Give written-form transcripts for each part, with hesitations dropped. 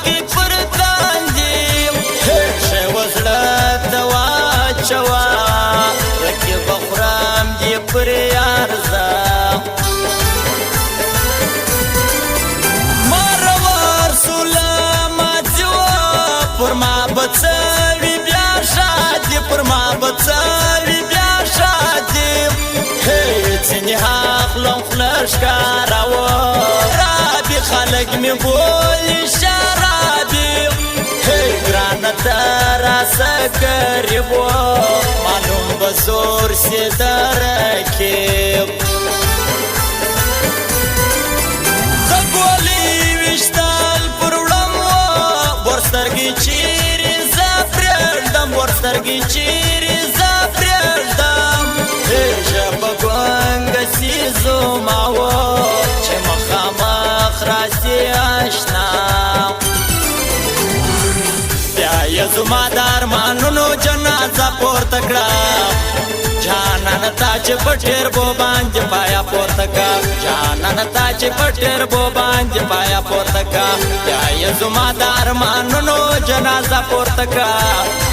کی پر تاندی شی وزړه دوا چوا لکه بخرام دی پر ارزا مروار سلامات جو پر ما بڅوي بیا شادي پر ما بڅوي بیا شادي ځنې حقلم خلش کاراو رابي خلک مې بولي شرابي ګرانه ته راسه قریبو معلوم به زور سي درکیب د ګولۍ ویشتل پر وړم ورسترګې چیرې زه پرېږدم ورسترګې چیرې زه پرېږدم ژبه ګونګه سیزوماوه چې مخامخ راسي اشنا بیا یې زما د ارمانونو جنازه پورته کړه جانانه تا چې په ټربو باندې پایا پورته کړه جانانه تا چې په ټربو باندې پایا پورته کړه بیا یې زما د ارمانونو جنازه پورته کړه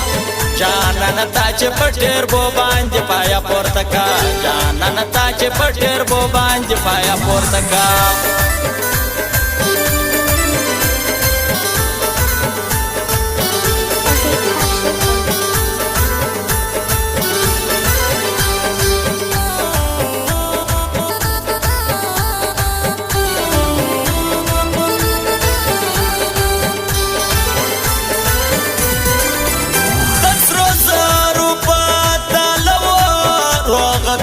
جانانه تا چې په ټربو باندې پایا پورته کړه جانانه تا چې په ټربو باندې پایا پورته کړه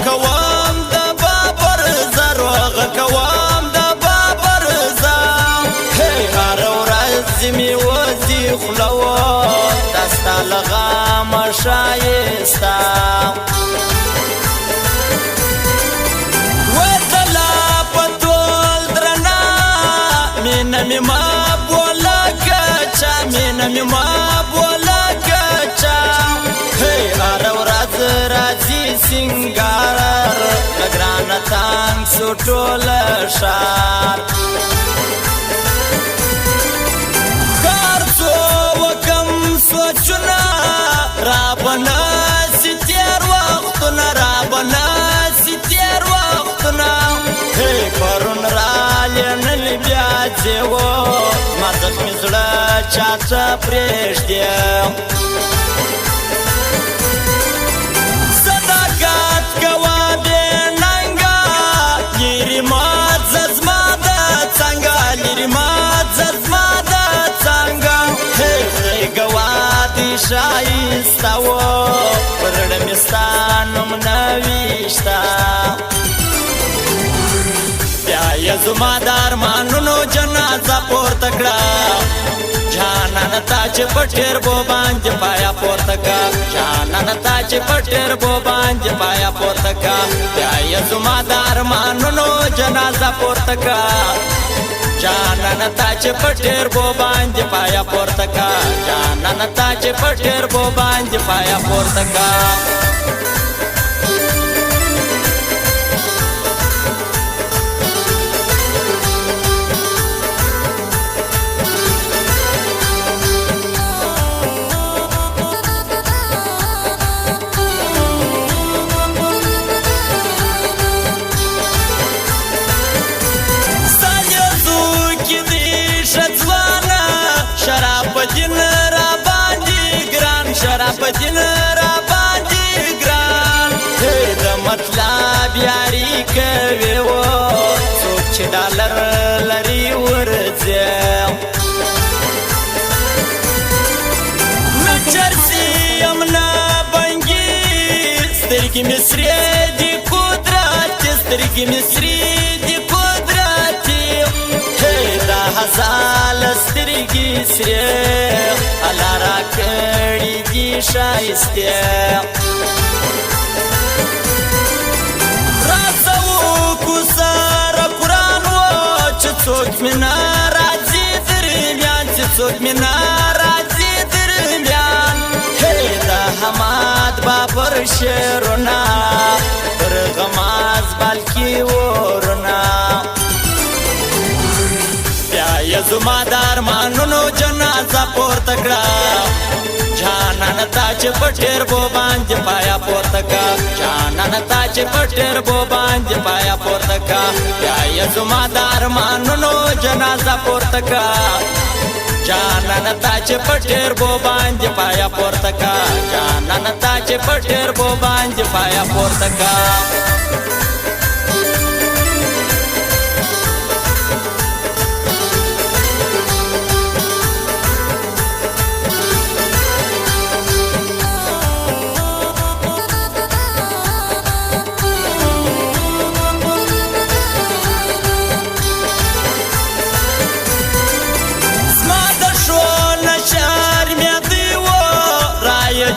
کوام د بابر زروغ کوام د بابر زا هر ورځ می وځي خلو دستا لغام شایستا وتلا پتول درنا مين می ما بولا کچا مين می ما بولا کچا هر ورځ راځي سنگار لگران تانگ سوٹول شار کار سو وکم سوچنا رابنا سی تیر وقتنا رابنا سی تیر وقتنا پرون رالین بیا دیو مزخ مزړه چاته پرېږدم شایستاو پرړمستانم نويشتا بیا یې زما د ارمانونو جنازه پورته کړه جانانه تا چې په ټربو باندې پایا پورته کړه جانانه تا چې په ټربو باندې پایا پورته کړه بیا یې زما د ارمانونو جنازه پورته کړه جانانه تا چې په ټربو باندې پایا پورته کړه جانانه تا چې په ټربو باندې پایا پورته کړه دین را باندې ګران شراب دین را باندې ګران د مطلب یاري کوي و څوک چې ډالر لري ورځي نچرسي امنا بنګي سترګې مصري دي قدرت سترګې مصري دي قدرت دا هزال سترګې سره الله را کړې دي شایسته راسو کو سره قران و چې څوک مې ناراضي درمیان چې څوک مې ناراضي درمیان دا حماد بابر شعرونه پر غماز بلکی ورنا بیا یې زما د ارمان ارمانونو جنازه پورته کړه جانان تا چې پټیر بو باندې پایا پورته کا جانان تا چې پټیر بو باندې پایا پورته کا یا زما د ارمانونو جنازه پورته کا جانان تا چې پټیر بو باندې پایا پورته کا جانان تا چې پټیر بو باندې پایا پورته کا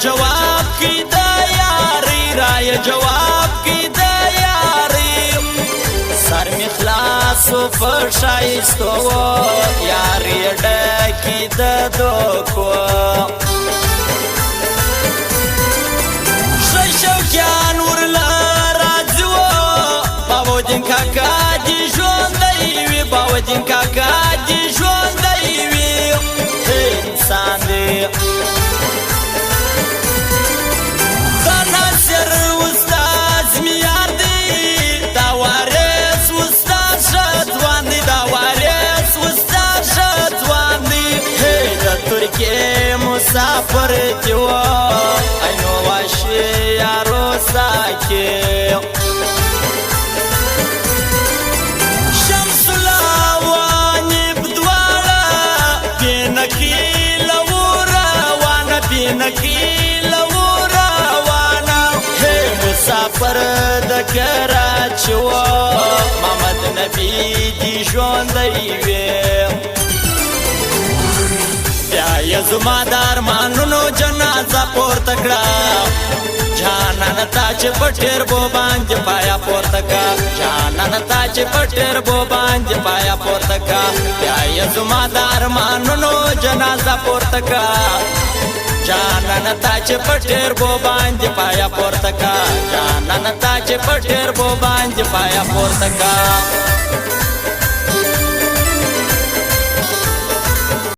جواب کی دا یاری رای جواب کی دا یاری سر می خلاصو پر شایستو یاری ډکی د دوکو شوکیان ورلا راځو باودین کاکا دی ژوندی وی باودین کاکا دی ژوندی وی انسان دی مسافر جوا اینو واشی یارو ساکی شمس لاوانی بدوالا بینکی لورا وانا بینکی لورا وانا مسافر دکرا چوا محمد نبی دی ژوندی وی یا زما د ارمانونو جنازه پورته کړه جانان تا چې پټیر بو باندې پایا پورته کا جانان تا چې پټیر بو باندې پایا پورته کا یا زما د ارمانونو جنازه پورته کا جانان تا چې پټیر بو باندې پایا پورته کا جانان تا چې پټیر بو باندې پایا پورته کا